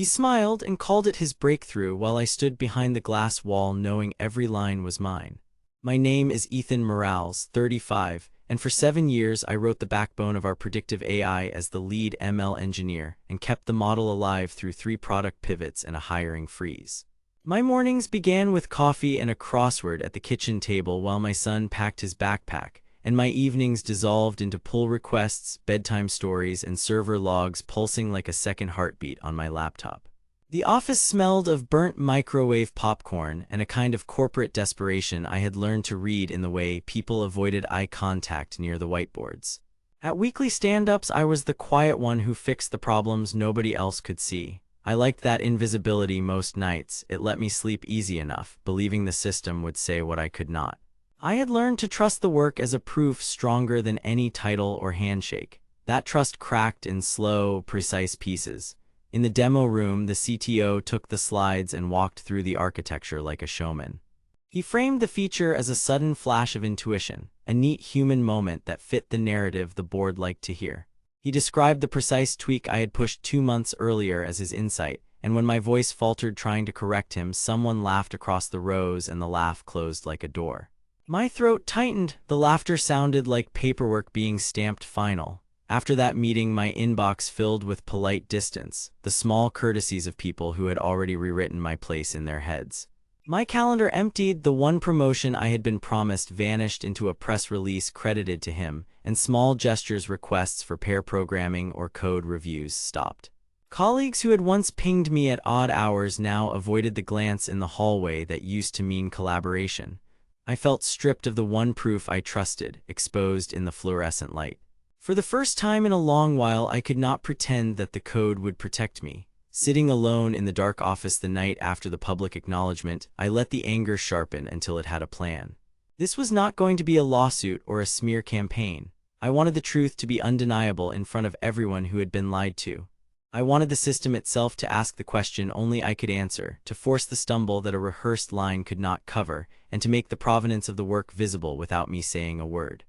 He smiled and called it his breakthrough while I stood behind the glass wall knowing every line was mine. My name is Ethan Morales, 35, and for 7 years I wrote the backbone of our predictive AI as the lead ML engineer and kept the model alive through 3 product pivots and a hiring freeze. My mornings began with coffee and a crossword at the kitchen table while my son packed his backpack, and my evenings dissolved into pull requests, bedtime stories, and server logs pulsing like a second heartbeat on my laptop. The office smelled of burnt microwave popcorn and a kind of corporate desperation I had learned to read in the way people avoided eye contact near the whiteboards. At weekly stand-ups, I was the quiet one who fixed the problems nobody else could see. I liked that invisibility most nights. It let me sleep easy enough, believing the system would say what I could not. I had learned to trust the work as a proof stronger than any title or handshake. That trust cracked in slow, precise pieces. In the demo room, the CTO took the slides and walked through the architecture like a showman. He framed the feature as a sudden flash of intuition, a neat human moment that fit the narrative the board liked to hear. He described the precise tweak I had pushed 2 months earlier as his insight, and when my voice faltered trying to correct him, someone laughed across the rows and the laugh closed like a door. My throat tightened. The laughter sounded like paperwork being stamped final. After that meeting, my inbox filled with polite distance, the small courtesies of people who had already rewritten my place in their heads. My calendar emptied. The one promotion I had been promised vanished into a press release credited to him, and small gestures requests for pair programming or code reviews stopped. Colleagues who had once pinged me at odd hours now avoided the glance in the hallway that used to mean collaboration. I felt stripped of the one proof I trusted, exposed in the fluorescent light. For the first time in a long while, I could not pretend that the code would protect me. Sitting alone in the dark office the night after the public acknowledgement, I let the anger sharpen until it had a plan. This was not going to be a lawsuit or a smear campaign. I wanted the truth to be undeniable in front of everyone who had been lied to. I wanted the system itself to ask the question only I could answer, to force the stumble that a rehearsed line could not cover, and to make the provenance of the work visible without me saying a word.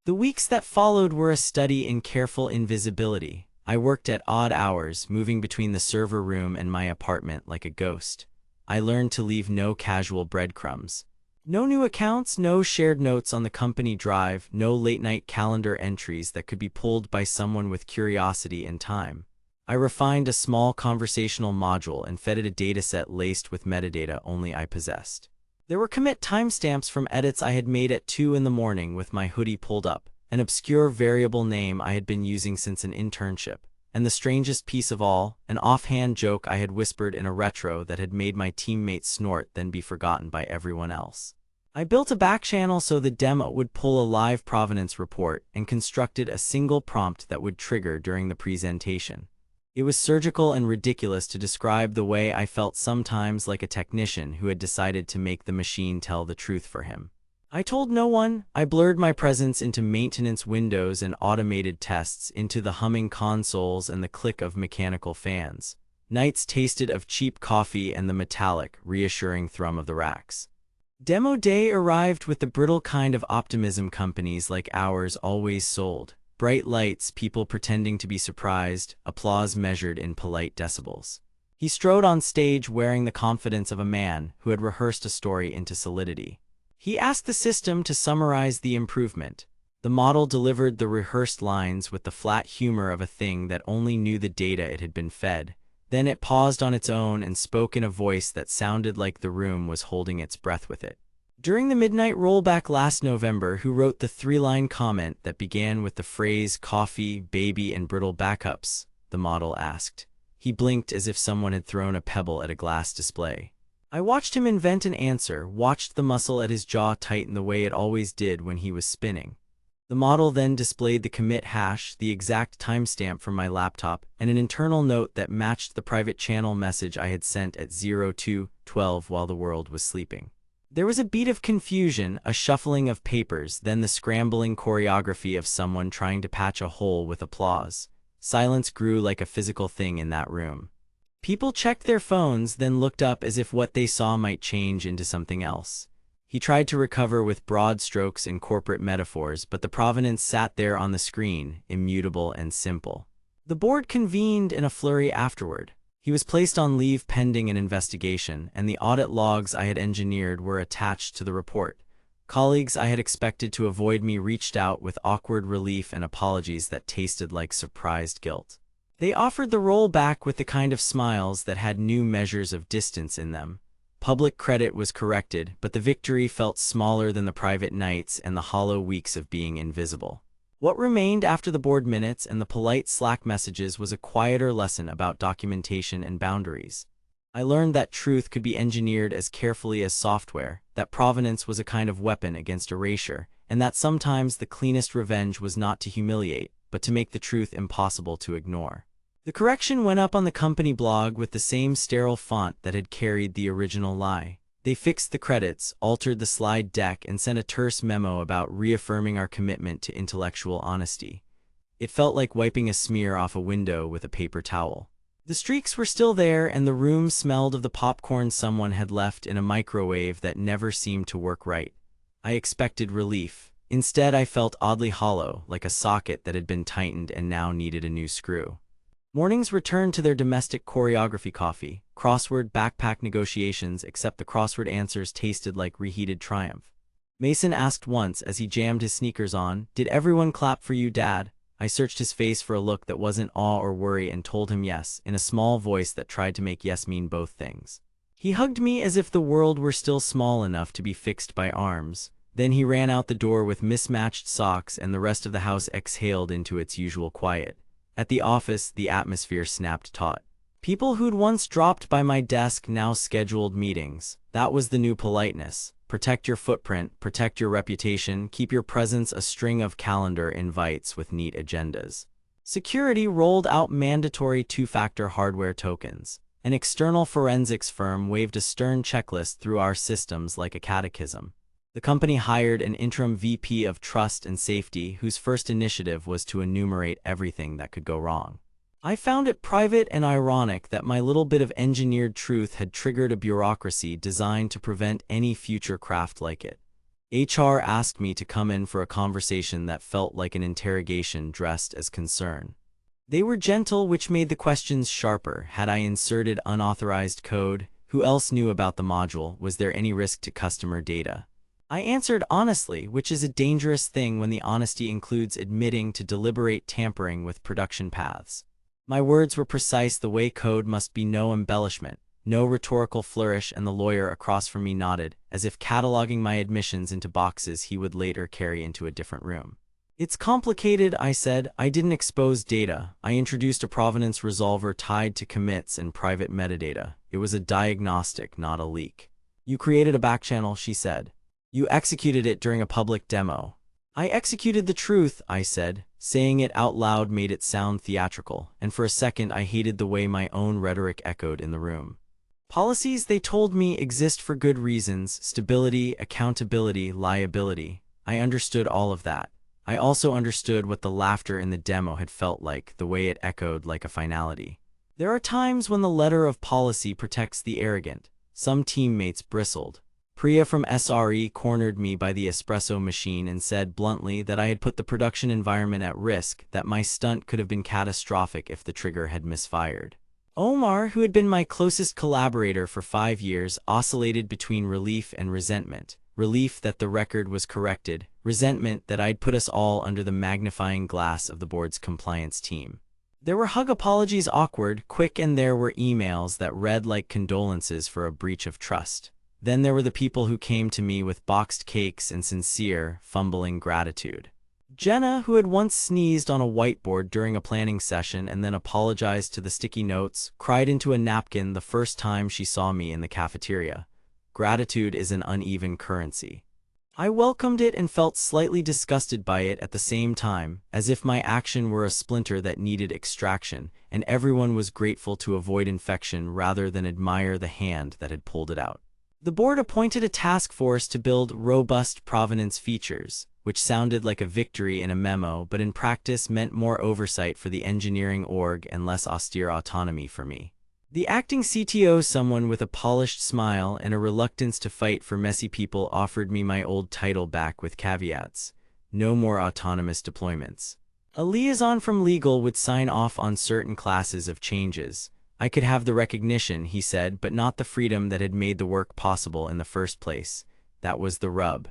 The weeks that followed were a study in careful invisibility. I worked at odd hours, moving between the server room and my apartment like a ghost. I learned to leave no casual breadcrumbs. No new accounts, no shared notes on the company drive, no late-night calendar entries that could be pulled by someone with curiosity and time. I refined a small conversational module and fed it a dataset laced with metadata only I possessed. There were commit timestamps from edits I had made at 2 in the morning with my hoodie pulled up, an obscure variable name I had been using since an internship, and the strangest piece of all, an offhand joke I had whispered in a retro that had made my teammates snort then be forgotten by everyone else. I built a backchannel so the demo would pull a live provenance report and constructed a single prompt that would trigger during the presentation. It was surgical and ridiculous to describe the way I felt sometimes like a technician who had decided to make the machine tell the truth for him. I told no one. I blurred my presence into maintenance windows and automated tests, into the humming consoles and the click of mechanical fans. Nights tasted of cheap coffee and the metallic, reassuring thrum of the racks. Demo day arrived with the brittle kind of optimism companies like ours always sold. Bright lights, people pretending to be surprised, applause measured in polite decibels. He strode on stage wearing the confidence of a man who had rehearsed a story into solidity. He asked the system to summarize the improvement. The model delivered the rehearsed lines with the flat humor of a thing that only knew the data it had been fed. Then it paused on its own and spoke in a voice that sounded like the room was holding its breath with it. During the midnight rollback last November, who wrote the 3-line comment that began with the phrase coffee, baby, and brittle backups? The model asked. He blinked as if someone had thrown a pebble at a glass display. I watched him invent an answer, watched the muscle at his jaw tighten the way it always did when he was spinning. The model then displayed the commit hash, the exact timestamp from my laptop, and an internal note that matched the private channel message I had sent at 02:12 while the world was sleeping. There was a beat of confusion, a shuffling of papers, then the scrambling choreography of someone trying to patch a hole with applause. Silence grew like a physical thing in that room. People checked their phones, then looked up as if what they saw might change into something else. He tried to recover with broad strokes and corporate metaphors, but the provenance sat there on the screen, immutable and simple. The board convened in a flurry afterward. He was placed on leave pending an investigation, and the audit logs I had engineered were attached to the report. Colleagues I had expected to avoid me reached out with awkward relief and apologies that tasted like surprised guilt. They offered the role back with the kind of smiles that had new measures of distance in them. Public credit was corrected, but the victory felt smaller than the private nights and the hollow weeks of being invisible. What remained after the board minutes and the polite Slack messages was a quieter lesson about documentation and boundaries. I learned that truth could be engineered as carefully as software, that provenance was a kind of weapon against erasure, and that sometimes the cleanest revenge was not to humiliate, but to make the truth impossible to ignore. The correction went up on the company blog with the same sterile font that had carried the original lie. They fixed the credits, altered the slide deck, and sent a terse memo about reaffirming our commitment to intellectual honesty. It felt like wiping a smear off a window with a paper towel. The streaks were still there, and the room smelled of the popcorn someone had left in a microwave that never seemed to work right. I expected relief. Instead, I felt oddly hollow, like a socket that had been tightened and now needed a new screw. Mornings returned to their domestic choreography coffee, crossword backpack negotiations, except the crossword answers tasted like reheated triumph. Mason asked once as he jammed his sneakers on, "Did everyone clap for you, Dad?" I searched his face for a look that wasn't awe or worry and told him yes, in a small voice that tried to make yes mean both things. He hugged me as if the world were still small enough to be fixed by arms. Then he ran out the door with mismatched socks, and the rest of the house exhaled into its usual quiet. At the office, the atmosphere snapped taut. People who'd once dropped by my desk now scheduled meetings. That was the new politeness. Protect your footprint, protect your reputation, keep your presence a string of calendar invites with neat agendas. Security rolled out mandatory two-factor hardware tokens. An external forensics firm waved a stern checklist through our systems like a catechism. The company hired an interim VP of Trust and Safety whose first initiative was to enumerate everything that could go wrong. I found it private and ironic that my little bit of engineered truth had triggered a bureaucracy designed to prevent any future craft like it. HR asked me to come in for a conversation that felt like an interrogation dressed as concern. They were gentle, which made the questions sharper. Had I inserted unauthorized code? Who else knew about the module? Was there any risk to customer data? I answered honestly, which is a dangerous thing when the honesty includes admitting to deliberate tampering with production paths. My words were precise: the way code must be, no embellishment, no rhetorical flourish, and the lawyer across from me nodded, as if cataloging my admissions into boxes he would later carry into a different room. "It's complicated," I said. "I didn't expose data. I introduced a provenance resolver tied to commits and private metadata. It was a diagnostic, not a leak." "You created a backchannel," she said. "You executed it during a public demo." "I executed the truth," I said. Saying it out loud made it sound theatrical, and for a second I hated the way my own rhetoric echoed in the room. Policies, they told me, exist for good reasons: stability, accountability, liability. I understood all of that. I also understood what the laughter in the demo had felt like, the way it echoed like a finality. There are times when the letter of policy protects the arrogant. Some teammates bristled. Priya from SRE cornered me by the espresso machine and said bluntly that I had put the production environment at risk, that my stunt could have been catastrophic if the trigger had misfired. Omar, who had been my closest collaborator for 5 years, oscillated between relief and resentment. Relief that the record was corrected, resentment that I'd put us all under the magnifying glass of the board's compliance team. There were hug apologies, awkward, quick, and there were emails that read like condolences for a breach of trust. Then there were the people who came to me with boxed cakes and sincere, fumbling gratitude. Jenna, who had once sneezed on a whiteboard during a planning session and then apologized to the sticky notes, cried into a napkin the first time she saw me in the cafeteria. Gratitude is an uneven currency. I welcomed it and felt slightly disgusted by it at the same time, as if my action were a splinter that needed extraction, and everyone was grateful to avoid infection rather than admire the hand that had pulled it out. The board appointed a task force to build robust provenance features, which sounded like a victory in a memo but in practice meant more oversight for the engineering org and less austere autonomy for me. The acting CTO, someone with a polished smile and a reluctance to fight for messy people, offered me my old title back with caveats. No more autonomous deployments. A liaison from legal would sign off on certain classes of changes. I could have the recognition, he said, but not the freedom that had made the work possible in the first place. That was the rub.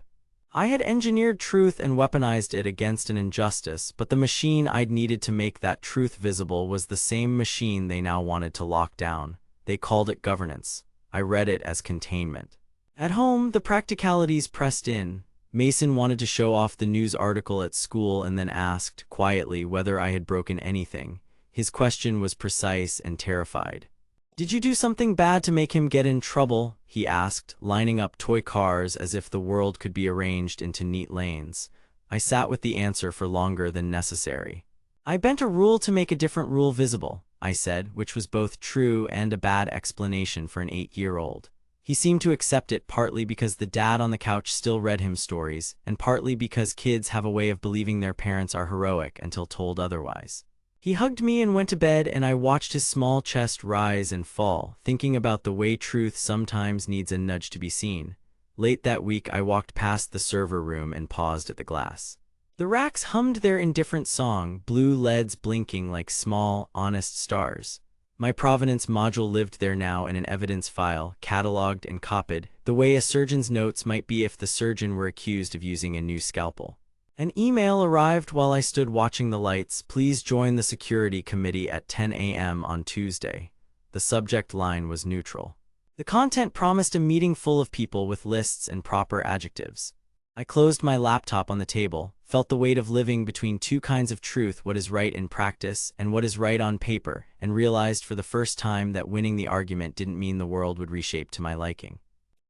I had engineered truth and weaponized it against an injustice, but the machine I'd needed to make that truth visible was the same machine they now wanted to lock down. They called it governance. I read it as containment. At home, the practicalities pressed in. Mason wanted to show off the news article at school and then asked, quietly, whether I had broken anything. His question was precise and terrified. "Did you do something bad to make him get in trouble?" he asked, lining up toy cars as if the world could be arranged into neat lanes. I sat with the answer for longer than necessary. "I bent a rule to make a different rule visible," I said, which was both true and a bad explanation for an 8-year-old. He seemed to accept it, partly because the dad on the couch still read him stories, and partly because kids have a way of believing their parents are heroic until told otherwise. He hugged me and went to bed, and I watched his small chest rise and fall, thinking about the way truth sometimes needs a nudge to be seen. Late that week, I walked past the server room and paused at the glass. The racks hummed their indifferent song, blue LEDs blinking like small, honest stars. My provenance module lived there now in an evidence file, cataloged and copied, the way a surgeon's notes might be if the surgeon were accused of using a new scalpel. An email arrived while I stood watching the lights. "Please join the security committee at 10 a.m. on Tuesday." The subject line was neutral. The content promised a meeting full of people with lists and proper adjectives. I closed my laptop on the table, felt the weight of living between two kinds of truth, what is right in practice and what is right on paper, and realized for the first time that winning the argument didn't mean the world would reshape to my liking.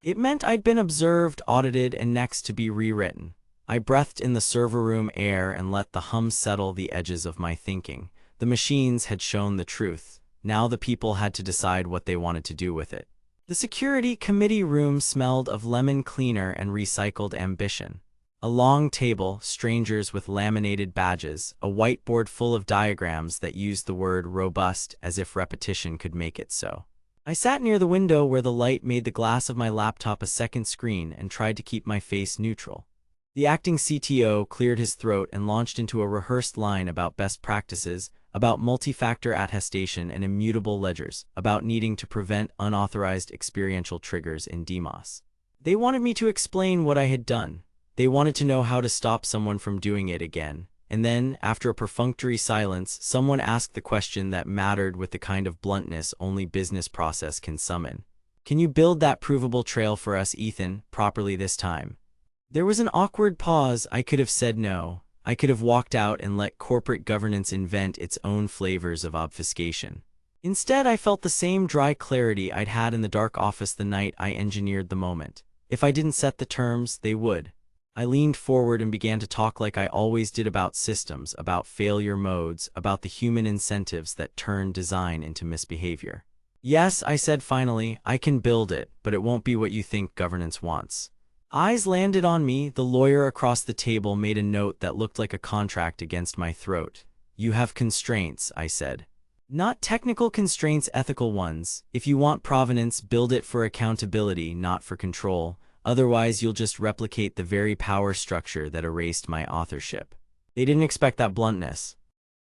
It meant I'd been observed, audited, and next to be rewritten. I breathed in the server room air and let the hum settle the edges of my thinking. The machines had shown the truth. Now the people had to decide what they wanted to do with it. The security committee room smelled of lemon cleaner and recycled ambition. A long table, strangers with laminated badges, a whiteboard full of diagrams that used the word robust as if repetition could make it so. I sat near the window where the light made the glass of my laptop a second screen and tried to keep my face neutral. The acting CTO cleared his throat and launched into a rehearsed line about best practices, about multi-factor attestation and immutable ledgers, about needing to prevent unauthorized experiential triggers in DMOS. They wanted me to explain what I had done. They wanted to know how to stop someone from doing it again. And then, after a perfunctory silence, someone asked the question that mattered with the kind of bluntness only business process can summon. "Can you build that provable trail for us, Ethan, properly this time?" There was an awkward pause. I could have said no. I could have walked out and let corporate governance invent its own flavors of obfuscation. Instead, I felt the same dry clarity I'd had in the dark office the night I engineered the moment. If I didn't set the terms, they would. I leaned forward and began to talk like I always did, about systems, about failure modes, about the human incentives that turn design into misbehavior. "Yes," I said finally, "I can build it, but it won't be what you think governance wants." Eyes landed on me. The lawyer across the table made a note that looked like a contract against my throat. "You have constraints," I said. "Not technical constraints, ethical ones. If you want provenance, build it for accountability, not for control. Otherwise, you'll just replicate the very power structure that erased my authorship." They didn't expect that bluntness.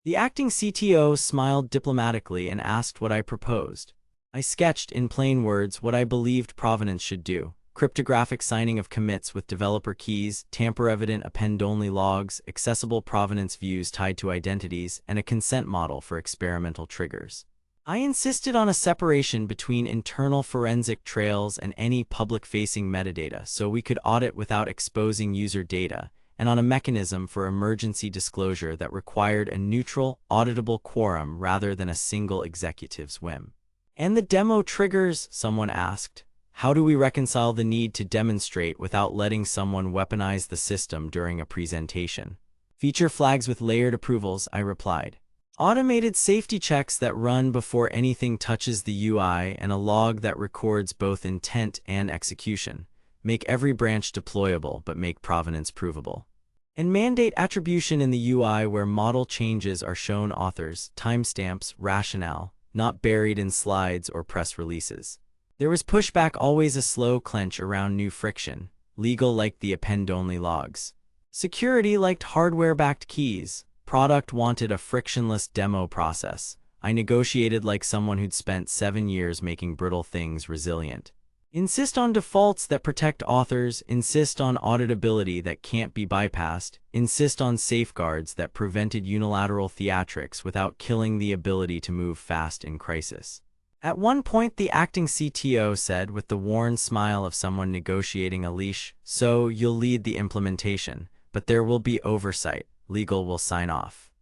The acting CTO smiled diplomatically and asked what I proposed. I sketched, in plain words, what I believed provenance should do. Cryptographic signing of commits with developer keys, tamper-evident append-only logs, accessible provenance views tied to identities, and a consent model for experimental triggers. I insisted on a separation between internal forensic trails and any public-facing metadata so we could audit without exposing user data, and on a mechanism for emergency disclosure that required a neutral, auditable quorum rather than a single executive's whim. "And the demo triggers?" someone asked. "How do we reconcile the need to demonstrate without letting someone weaponize the system during a presentation?" "Feature flags with layered approvals," I replied. "Automated safety checks that run before anything touches the UI and a log that records both intent and execution. Make every branch deployable but make provenance provable. And mandate attribution in the UI where model changes are shown authors, timestamps, rationale, not buried in slides or press releases." There was pushback, always a slow clench around new friction. Legal liked the append-only logs. Security liked hardware-backed keys. Product wanted a frictionless demo process. I negotiated like someone who'd spent 7 years making brittle things resilient. Insist on defaults that protect authors, insist on auditability that can't be bypassed, insist on safeguards that prevented unilateral theatrics without killing the ability to move fast in crisis. At one point, the acting CTO said with the worn smile of someone negotiating a leash, "So you'll lead the implementation, but there will be oversight. Legal will sign off.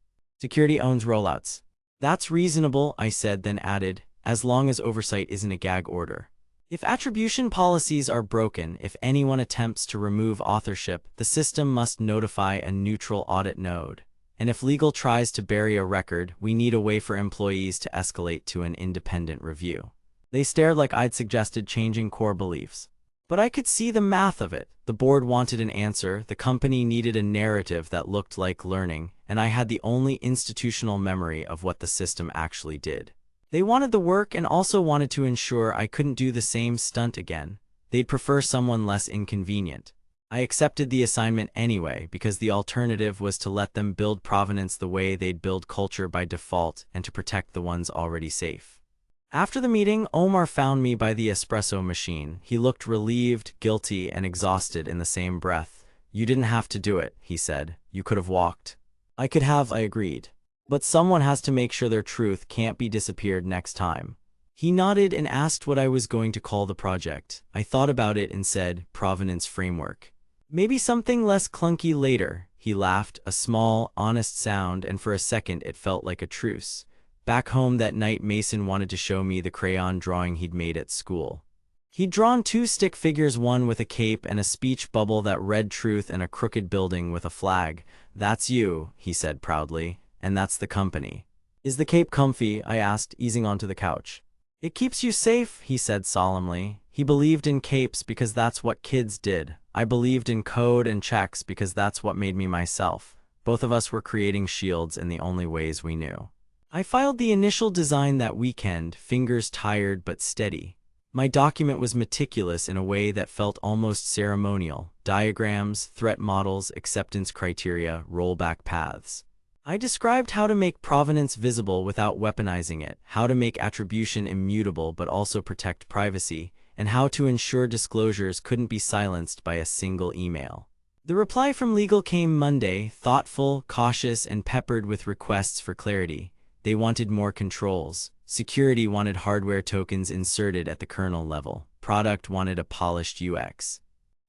Security owns rollouts." "That's reasonable," I said, then added, "as long as oversight isn't a gag order." If attribution policies are broken, if anyone attempts to remove authorship, the system must notify a neutral audit node. And if legal tries to bury a record, we need a way for employees to escalate to an independent review. They stared like I'd suggested changing core beliefs. But I could see the math of it. The board wanted an answer, the company needed a narrative that looked like learning, and I had the only institutional memory of what the system actually did. They wanted the work and also wanted to ensure I couldn't do the same stunt again. They'd prefer someone less inconvenient. I accepted the assignment anyway because the alternative was to let them build provenance the way they'd build culture by default and to protect the ones already safe. After the meeting, Omar found me by the espresso machine. He looked relieved, guilty, and exhausted in the same breath. "You didn't have to do it," he said. "You could have walked." "I could have," I agreed. "But someone has to make sure their truth can't be disappeared next time." He nodded and asked what I was going to call the project. I thought about it and said, "Provenance Framework." "Maybe something less clunky later." He laughed, a small, honest sound, and for a second it felt like a truce. Back home that night, Mason wanted to show me the crayon drawing he'd made at school. He'd drawn 2 stick figures, one with a cape and a speech bubble that read truth, and a crooked building with a flag. "That's you," he said proudly. "And that's the company." "Is the cape comfy?" I asked, easing onto the couch. "It keeps you safe," he said solemnly. He believed in capes because that's what kids did. I believed in code and checks because that's what made me myself. Both of us were creating shields in the only ways we knew. I filed the initial design that weekend, fingers tired but steady. My document was meticulous in a way that felt almost ceremonial. Diagrams, threat models, acceptance criteria, rollback paths. I described how to make provenance visible without weaponizing it, how to make attribution immutable but also protect privacy, and how to ensure disclosures couldn't be silenced by a single email. The reply from legal came Monday, thoughtful, cautious, and peppered with requests for clarity. They wanted more controls. Security wanted hardware tokens inserted at the kernel level. Product wanted a polished UX.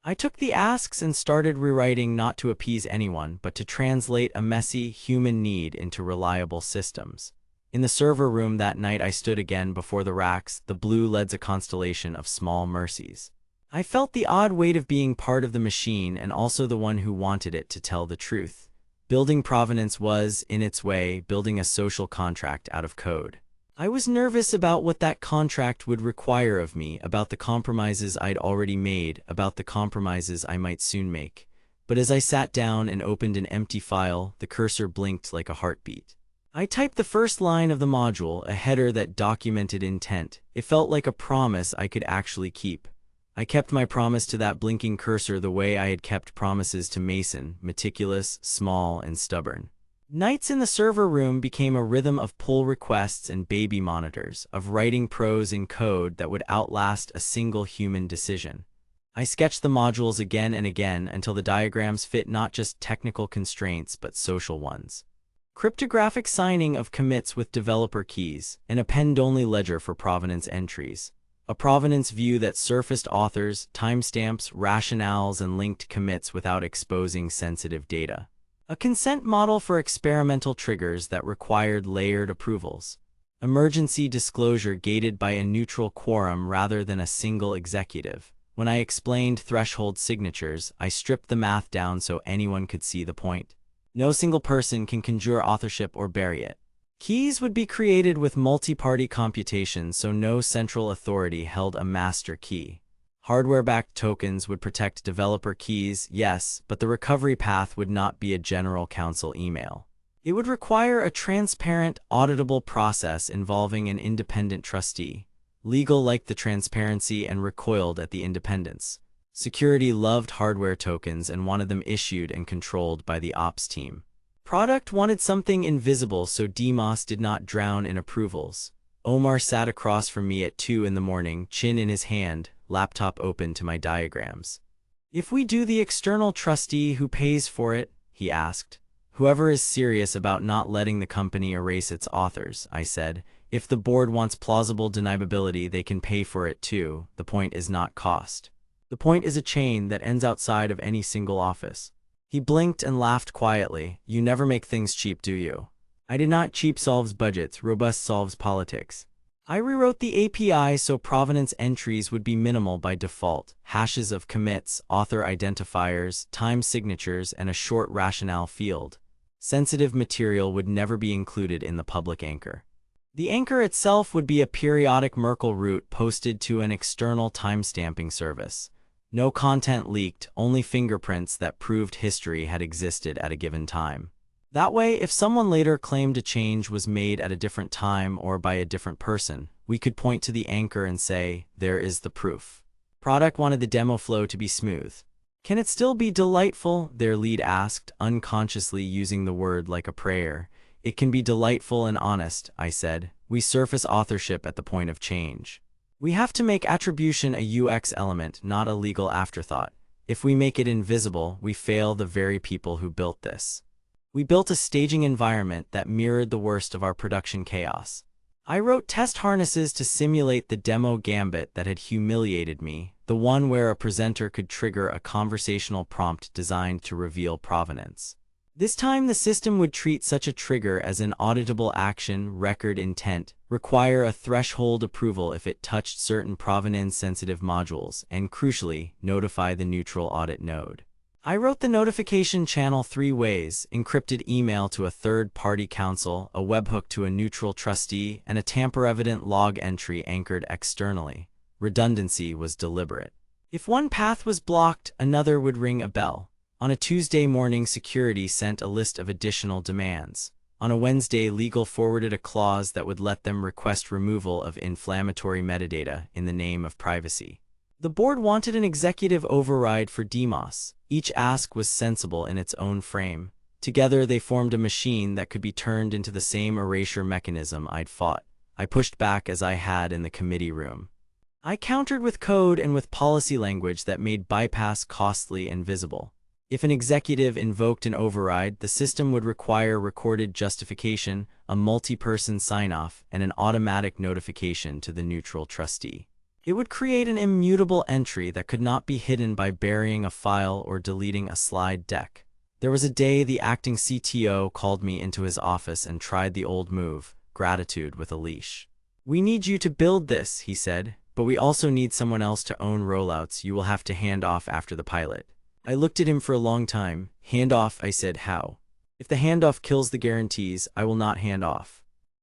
I took the asks and started rewriting, not to appease anyone, but to translate a messy, human need into reliable systems. In the server room that night, I stood again before the racks, the blue LEDs a constellation of small mercies. I felt the odd weight of being part of the machine and also the one who wanted it to tell the truth. Building provenance was, in its way, building a social contract out of code. I was nervous about what that contract would require of me, about the compromises I'd already made, about the compromises I might soon make. But as I sat down and opened an empty file, the cursor blinked like a heartbeat. I typed the first line of the module, a header that documented intent. It felt like a promise I could actually keep. I kept my promise to that blinking cursor the way I had kept promises to Mason, meticulous, small, and stubborn. Nights in the server room became a rhythm of pull requests and baby monitors, of writing prose in code that would outlast a single human decision. I sketched the modules again and again until the diagrams fit not just technical constraints but social ones. Cryptographic signing of commits with developer keys, an append-only ledger for provenance entries. A provenance view that surfaced authors, timestamps, rationales, and linked commits without exposing sensitive data. A consent model for experimental triggers that required layered approvals. Emergency disclosure gated by a neutral quorum rather than a single executive. When I explained threshold signatures, I stripped the math down so anyone could see the point. No single person can conjure authorship or bury it. Keys would be created with multi-party computation so no central authority held a master key. Hardware-backed tokens would protect developer keys, yes, but the recovery path would not be a general counsel email. It would require a transparent, auditable process involving an independent trustee. Legal liked the transparency and recoiled at the independence. Security loved hardware tokens and wanted them issued and controlled by the ops team. Product wanted something invisible so Demos did not drown in approvals. Omar sat across from me at 2 in the morning, chin in his hand, laptop open to my diagrams. If we do the external trustee, who pays for it? He asked. Whoever is serious about not letting the company erase its authors, I said. If the board wants plausible deniability, they can pay for it too. The point is not cost. The point is a chain that ends outside of any single office. He blinked and laughed quietly. You never make things cheap, do you? I did not. Cheap solves budgets, robust solves politics. I rewrote the API so provenance entries would be minimal by default, hashes of commits, author identifiers, time signatures, and a short rationale field. Sensitive material would never be included in the public anchor. The anchor itself would be a periodic Merkle route posted to an external timestamping service. No content leaked, only fingerprints that proved history had existed at a given time. That way, if someone later claimed a change was made at a different time or by a different person, we could point to the anchor and say, there is the proof. Product wanted the demo flow to be smooth. Can it still be delightful? Their lead asked, unconsciously using the word like a prayer. It can be delightful and honest, I said. We surface authorship at the point of change. We have to make attribution a UX element, not a legal afterthought. If we make it invisible, we fail the very people who built this. We built a staging environment that mirrored the worst of our production chaos. I wrote test harnesses to simulate the demo gambit that had humiliated me, the one where a presenter could trigger a conversational prompt designed to reveal provenance. This time, the system would treat such a trigger as an auditable action, record intent, require a threshold approval if it touched certain provenance-sensitive modules, and crucially, notify the neutral audit node. I wrote the notification channel 3 ways: encrypted email to a third-party counsel, a webhook to a neutral trustee, and a tamper-evident log entry anchored externally. Redundancy was deliberate. If one path was blocked, another would ring a bell. On a Tuesday morning, security sent a list of additional demands. On a Wednesday, legal forwarded a clause that would let them request removal of inflammatory metadata in the name of privacy. The board wanted an executive override for Demos. Each ask was sensible in its own frame. Together, they formed a machine that could be turned into the same erasure mechanism I'd fought. I pushed back as I had in the committee room. I countered with code and with policy language that made bypass costly and visible. If an executive invoked an override, the system would require recorded justification, a multi-person sign-off, and an automatic notification to the neutral trustee. It would create an immutable entry that could not be hidden by burying a file or deleting a slide deck. There was a day the acting CTO called me into his office and tried the old move, gratitude with a leash. We need you to build this, he said, but we also need someone else to own rollouts you will have to hand off after the pilot. I looked at him for a long time. Hand off, I said. How? If the handoff kills the guarantees, I will not hand off.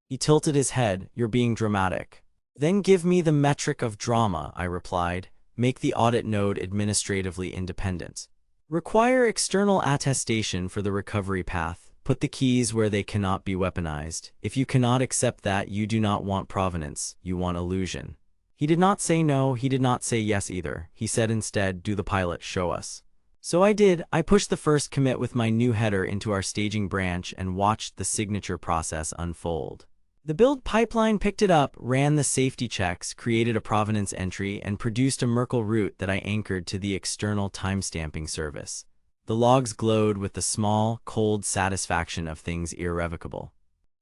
He tilted his head. You're being dramatic. Then give me the metric of drama, I replied. Make the audit node administratively independent. Require external attestation for the recovery path. Put the keys where they cannot be weaponized. If you cannot accept that, you do not want provenance, you want illusion. He did not say no, he did not say yes either. He said instead, do the pilot, show us. So I did. I pushed the first commit with my new header into our staging branch and watched the signature process unfold. The build pipeline picked it up, ran the safety checks, created a provenance entry, and produced a Merkle route that I anchored to the external timestamping service. The logs glowed with the small, cold satisfaction of things irrevocable.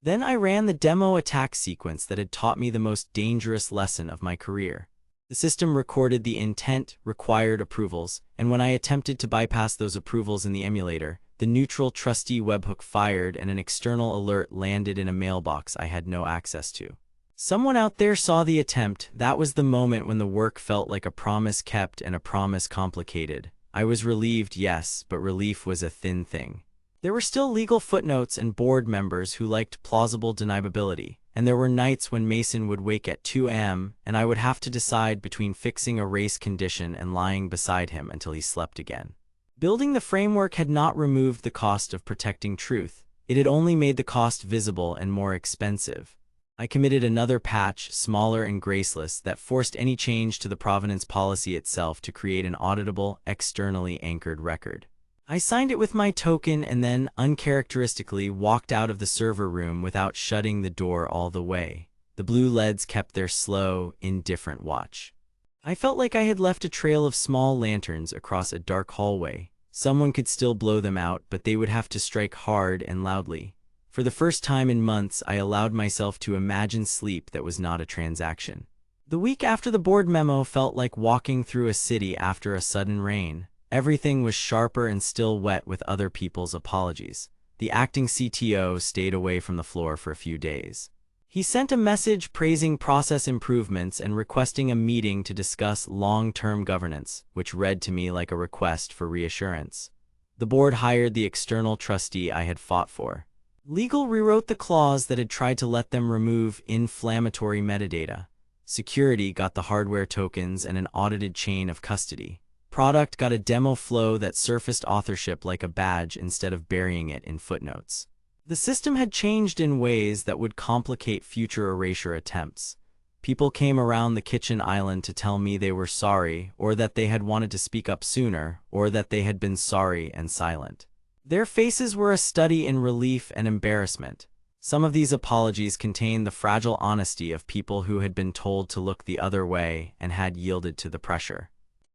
Then I ran the demo attack sequence that had taught me the most dangerous lesson of my career. The system recorded the intent, required approvals, and when I attempted to bypass those approvals in the emulator, the neutral trustee webhook fired and an external alert landed in a mailbox I had no access to. Someone out there saw the attempt. That was the moment when the work felt like a promise kept and a promise complicated. I was relieved, yes, but relief was a thin thing. There were still legal footnotes and board members who liked plausible deniability, and there were nights when Mason would wake at 2 a.m. and I would have to decide between fixing a race condition and lying beside him until he slept again. Building the framework had not removed the cost of protecting truth. It had only made the cost visible and more expensive. I committed another patch, smaller and graceless, that forced any change to the provenance policy itself to create an auditable, externally anchored record. I signed it with my token and then, uncharacteristically, walked out of the server room without shutting the door all the way. The blue LEDs kept their slow, indifferent watch. I felt like I had left a trail of small lanterns across a dark hallway. Someone could still blow them out, but they would have to strike hard and loudly. For the first time in months, I allowed myself to imagine sleep that was not a transaction. The week after the board memo felt like walking through a city after a sudden rain. Everything was sharper and still wet with other people's apologies. The acting CTO stayed away from the floor for a few days. He sent a message praising process improvements and requesting a meeting to discuss long-term governance, which read to me like a request for reassurance. The board hired the external trustee I had fought for. Legal rewrote the clause that had tried to let them remove inflammatory metadata. Security got the hardware tokens and an audited chain of custody. Product got a demo flow that surfaced authorship like a badge instead of burying it in footnotes. The system had changed in ways that would complicate future erasure attempts. People came around the kitchen island to tell me they were sorry, or that they had wanted to speak up sooner, or that they had been sorry and silent. Their faces were a study in relief and embarrassment. Some of these apologies contained the fragile honesty of people who had been told to look the other way and had yielded to the pressure.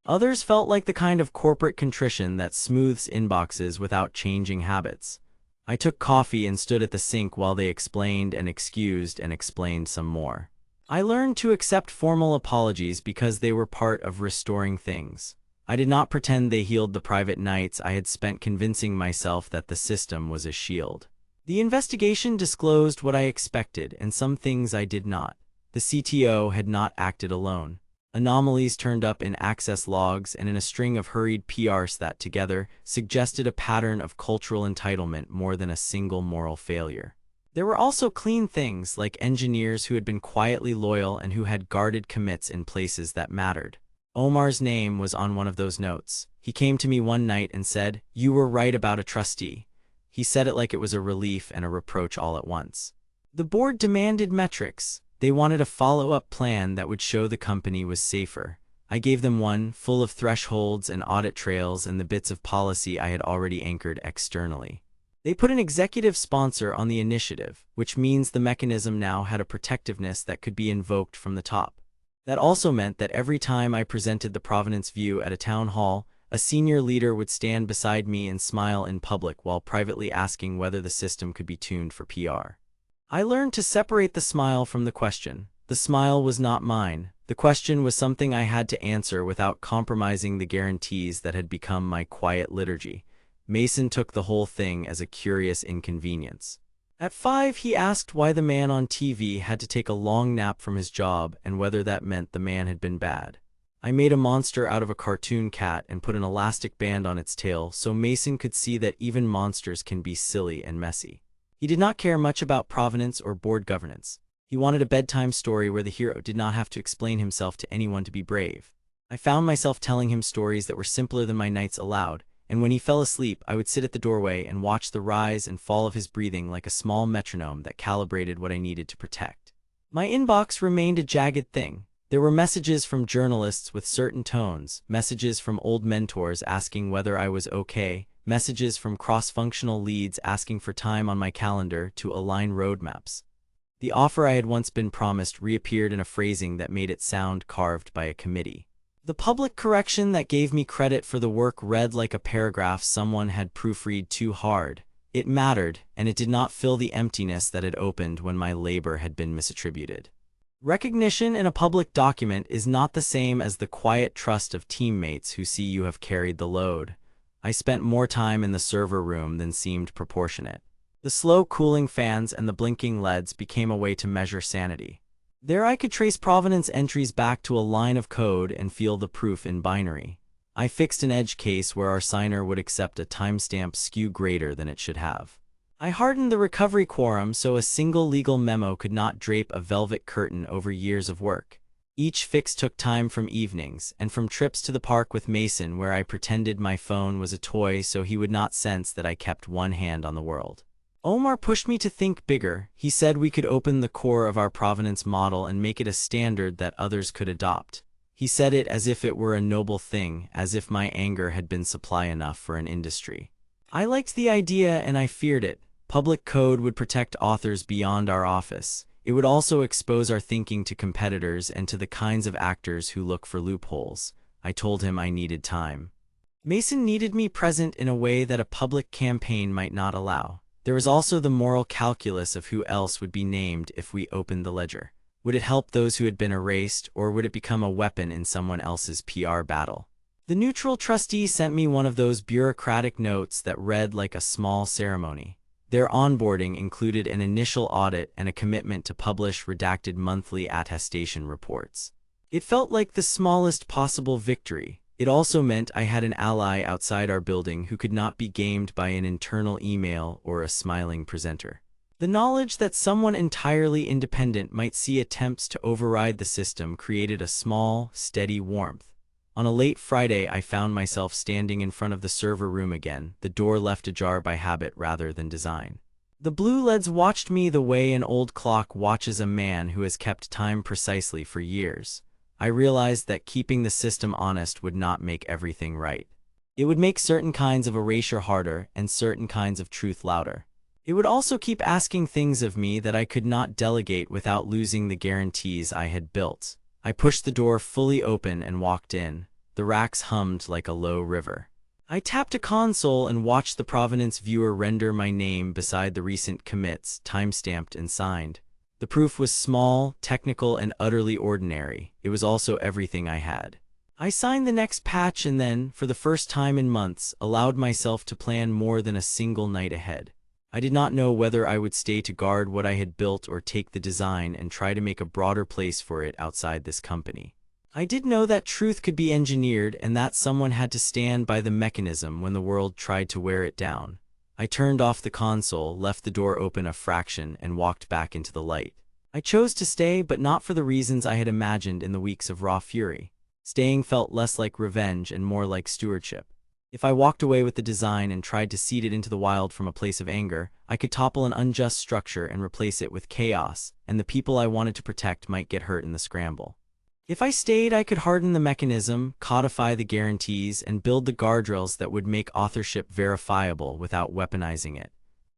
Others felt like the kind of corporate contrition that smooths inboxes without changing habits. I took coffee and stood at the sink while they explained and excused and explained some more. I learned to accept formal apologies because they were part of restoring things. I did not pretend they healed the private nights I had spent convincing myself that the system was a shield. The investigation disclosed what I expected and some things I did not. The CTO had not acted alone. Anomalies turned up in access logs and in a string of hurried PRs that, together, suggested a pattern of cultural entitlement more than a single moral failure. There were also clean things, like engineers who had been quietly loyal and who had guarded commits in places that mattered. Omar's name was on one of those notes. He came to me one night and said, "You were right about a trustee." He said it like it was a relief and a reproach all at once. The board demanded metrics. They wanted a follow-up plan that would show the company was safer. I gave them one, full of thresholds and audit trails and the bits of policy I had already anchored externally. They put an executive sponsor on the initiative, which means the mechanism now had a protectiveness that could be invoked from the top. That also meant that every time I presented the provenance view at a town hall, a senior leader would stand beside me and smile in public while privately asking whether the system could be tuned for PR. I learned to separate the smile from the question. The smile was not mine. The question was something I had to answer without compromising the guarantees that had become my quiet liturgy. Mason took the whole thing as a curious inconvenience. At 5, he asked why the man on TV had to take a long nap from his job and whether that meant the man had been bad. I made a monster out of a cartoon cat and put an elastic band on its tail so Mason could see that even monsters can be silly and messy. He did not care much about provenance or board governance. He wanted a bedtime story where the hero did not have to explain himself to anyone to be brave. I found myself telling him stories that were simpler than my nights allowed, and when he fell asleep, I would sit at the doorway and watch the rise and fall of his breathing like a small metronome that calibrated what I needed to protect. My inbox remained a jagged thing. There were messages from journalists with certain tones, messages from old mentors asking whether I was okay, messages from cross-functional leads asking for time on my calendar to align roadmaps. The offer I had once been promised reappeared in a phrasing that made it sound carved by a committee. The public correction that gave me credit for the work read like a paragraph someone had proofread too hard. It mattered, and it did not fill the emptiness that had opened when my labor had been misattributed. Recognition in a public document is not the same as the quiet trust of teammates who see you have carried the load. I spent more time in the server room than seemed proportionate. The slow cooling fans and the blinking LEDs became a way to measure sanity. There I could trace provenance entries back to a line of code and feel the proof in binary. I fixed an edge case where our signer would accept a timestamp skew greater than it should have. I hardened the recovery quorum so a single legal memo could not drape a velvet curtain over years of work. Each fix took time from evenings, and from trips to the park with Mason where I pretended my phone was a toy so he would not sense that I kept one hand on the world. Omar pushed me to think bigger. He said we could open the core of our provenance model and make it a standard that others could adopt. He said it as if it were a noble thing, as if my anger had been supply enough for an industry. I liked the idea and I feared it. Public code would protect authors beyond our office. It would also expose our thinking to competitors and to the kinds of actors who look for loopholes. I told him I needed time. Mason needed me present in a way that a public campaign might not allow. There was also the moral calculus of who else would be named if we opened the ledger. Would it help those who had been erased, or would it become a weapon in someone else's PR battle? The neutral trustee sent me one of those bureaucratic notes that read like a small ceremony. Their onboarding included an initial audit and a commitment to publish redacted monthly attestation reports. It felt like the smallest possible victory. It also meant I had an ally outside our building who could not be gamed by an internal email or a smiling presenter. The knowledge that someone entirely independent might see attempts to override the system created a small, steady warmth. On a late Friday, I found myself standing in front of the server room again, the door left ajar by habit rather than design. The blue LEDs watched me the way an old clock watches a man who has kept time precisely for years. I realized that keeping the system honest would not make everything right. It would make certain kinds of erasure harder and certain kinds of truth louder. It would also keep asking things of me that I could not delegate without losing the guarantees I had built. I pushed the door fully open and walked in. The racks hummed like a low river. I tapped a console and watched the provenance viewer render my name beside the recent commits, time-stamped and signed. The proof was small, technical, and utterly ordinary. It was also everything I had. I signed the next patch and then, for the first time in months, allowed myself to plan more than a single night ahead. I did not know whether I would stay to guard what I had built or take the design and try to make a broader place for it outside this company. I did know that truth could be engineered and that someone had to stand by the mechanism when the world tried to wear it down. I turned off the console, left the door open a fraction, and walked back into the light. I chose to stay, but not for the reasons I had imagined in the weeks of raw fury. Staying felt less like revenge and more like stewardship. If I walked away with the design and tried to seed it into the wild from a place of anger, I could topple an unjust structure and replace it with chaos, and the people I wanted to protect might get hurt in the scramble. If I stayed, I could harden the mechanism, codify the guarantees, and build the guardrails that would make authorship verifiable without weaponizing it.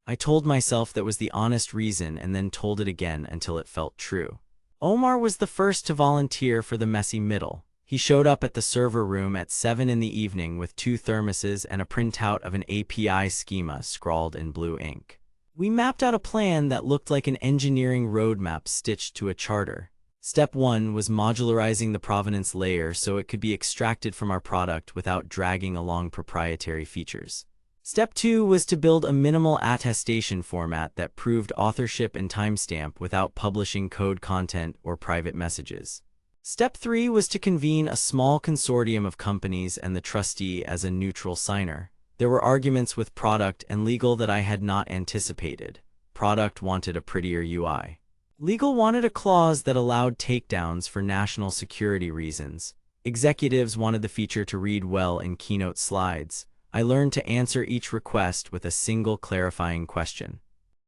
I told myself that was the honest reason and then told it again until it felt true. Omar was the first to volunteer for the messy middle. He showed up at the server room at 7 in the evening with 2 thermoses and a printout of an API schema scrawled in blue ink. We mapped out a plan that looked like an engineering roadmap stitched to a charter. Step 1 was modularizing the provenance layer so it could be extracted from our product without dragging along proprietary features. Step 2 was to build a minimal attestation format that proved authorship and timestamp without publishing code content or private messages. Step 3 was to convene a small consortium of companies and the trustee as a neutral signer. There were arguments with product and legal that I had not anticipated. Product wanted a prettier UI. Legal wanted a clause that allowed takedowns for national security reasons. Executives wanted the feature to read well in keynote slides. I learned to answer each request with a single clarifying question.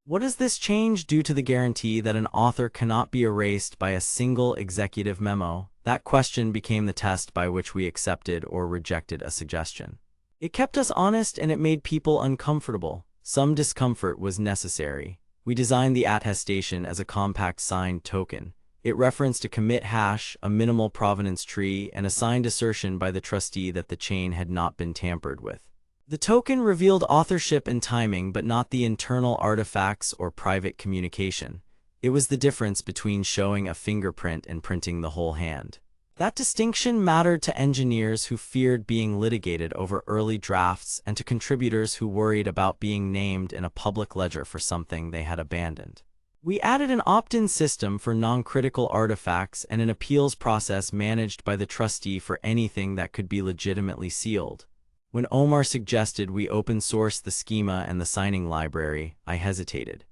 What does this change do to the guarantee that an author cannot be erased by a single executive memo? That question became the test by which we accepted or rejected a suggestion. It kept us honest and it made people uncomfortable. Some discomfort was necessary. We designed the attestation as a compact signed token. It referenced a commit hash, a minimal provenance tree, and a signed assertion by the trustee that the chain had not been tampered with. The token revealed authorship and timing, but not the internal artifacts or private communication. It was the difference between showing a fingerprint and printing the whole hand. That distinction mattered to engineers who feared being litigated over early drafts and to contributors who worried about being named in a public ledger for something they had abandoned. We added an opt-in system for non-critical artifacts and an appeals process managed by the trustee for anything that could be legitimately sealed. When Omar suggested we open source the schema and the signing library, I hesitated.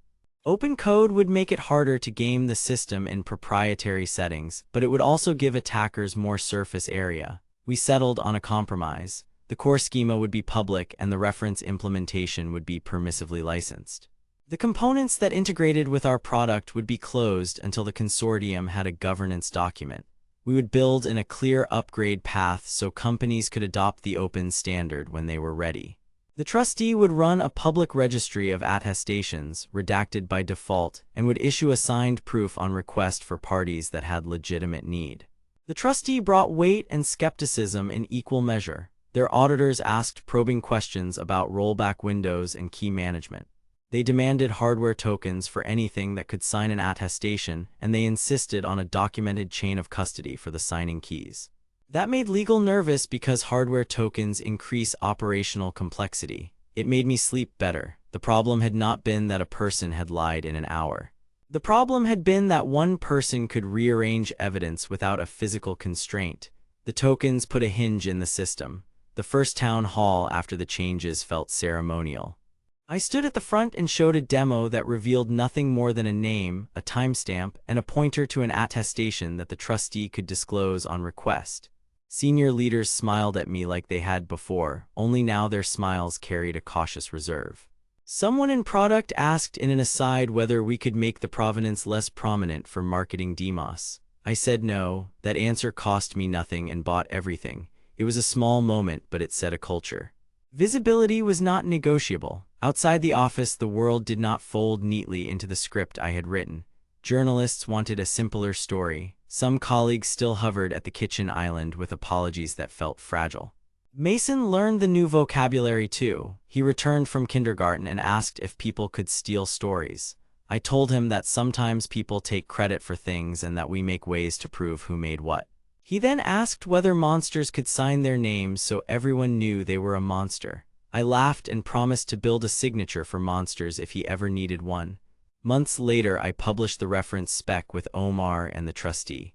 Open code would make it harder to game the system in proprietary settings, but it would also give attackers more surface area. We settled on a compromise. The core schema would be public and the reference implementation would be permissively licensed. The components that integrated with our product would be closed until the consortium had a governance document. We would build in a clear upgrade path so companies could adopt the open standard when they were ready. The trustee would run a public registry of attestations, redacted by default, and would issue a signed proof on request for parties that had legitimate need. The trustee brought weight and skepticism in equal measure. Their auditors asked probing questions about rollback windows and key management. They demanded hardware tokens for anything that could sign an attestation, and they insisted on a documented chain of custody for the signing keys. That made legal nervous because hardware tokens increase operational complexity. It made me sleep better. The problem had not been that a person had lied in an hour. The problem had been that one person could rearrange evidence without a physical constraint. The tokens put a hinge in the system. The first town hall after the changes felt ceremonial. I stood at the front and showed a demo that revealed nothing more than a name, a timestamp, and a pointer to an attestation that the trustee could disclose on request. Senior leaders smiled at me like they had before, only now their smiles carried a cautious reserve. Someone in product asked in an aside whether we could make the provenance less prominent for marketing demos. I said no. That answer cost me nothing and bought everything. It was a small moment, but it set a culture. Visibility was not negotiable. Outside the office, the world did not fold neatly into the script I had written. Journalists wanted a simpler story. Some colleagues still hovered at the kitchen island with apologies that felt fragile. Mason learned the new vocabulary too. He returned from kindergarten and asked if people could steal stories. I told him that sometimes people take credit for things and that we make ways to prove who made what. He then asked whether monsters could sign their names so everyone knew they were a monster. I laughed and promised to build a signature for monsters if he ever needed one. Months later, I published the reference spec with Omar and the trustee.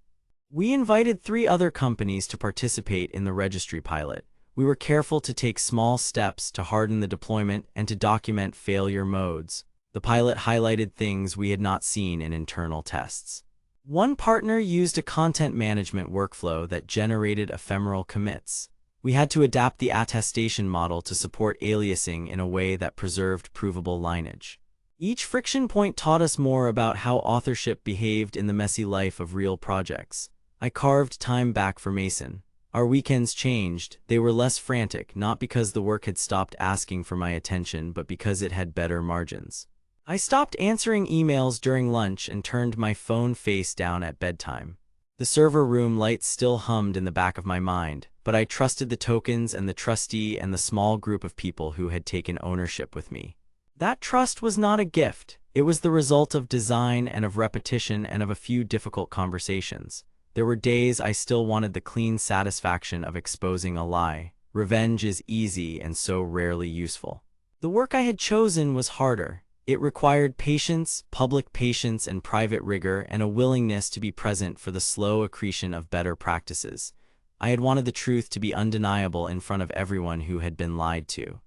We invited 3 other companies to participate in the registry pilot. We were careful to take small steps to harden the deployment and to document failure modes. The pilot highlighted things we had not seen in internal tests. One partner used a content management workflow that generated ephemeral commits. We had to adapt the attestation model to support aliasing in a way that preserved provable lineage. Each friction point taught us more about how authorship behaved in the messy life of real projects. I carved time back for Mason. Our weekends changed. They were less frantic, not because the work had stopped asking for my attention, but because it had better margins. I stopped answering emails during lunch and turned my phone face down at bedtime. The server room lights still hummed in the back of my mind, but I trusted the tokens and the trustee and the small group of people who had taken ownership with me. That trust was not a gift. It was the result of design and of repetition and of a few difficult conversations. There were days I still wanted the clean satisfaction of exposing a lie. Revenge is easy and so rarely useful. The work I had chosen was harder. It required patience, public patience and private rigor, and a willingness to be present for the slow accretion of better practices. I had wanted the truth to be undeniable in front of everyone who had been lied to.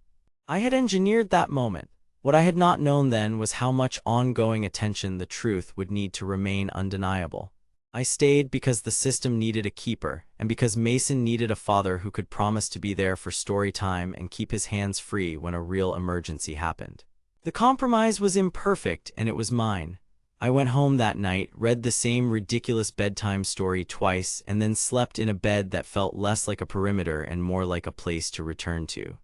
I had engineered that moment. What I had not known then was how much ongoing attention the truth would need to remain undeniable. I stayed because the system needed a keeper, and because Mason needed a father who could promise to be there for story time and keep his hands free when a real emergency happened. The compromise was imperfect, and it was mine. I went home that night, read the same ridiculous bedtime story twice, and then slept in a bed that felt less like a perimeter and more like a place to return to.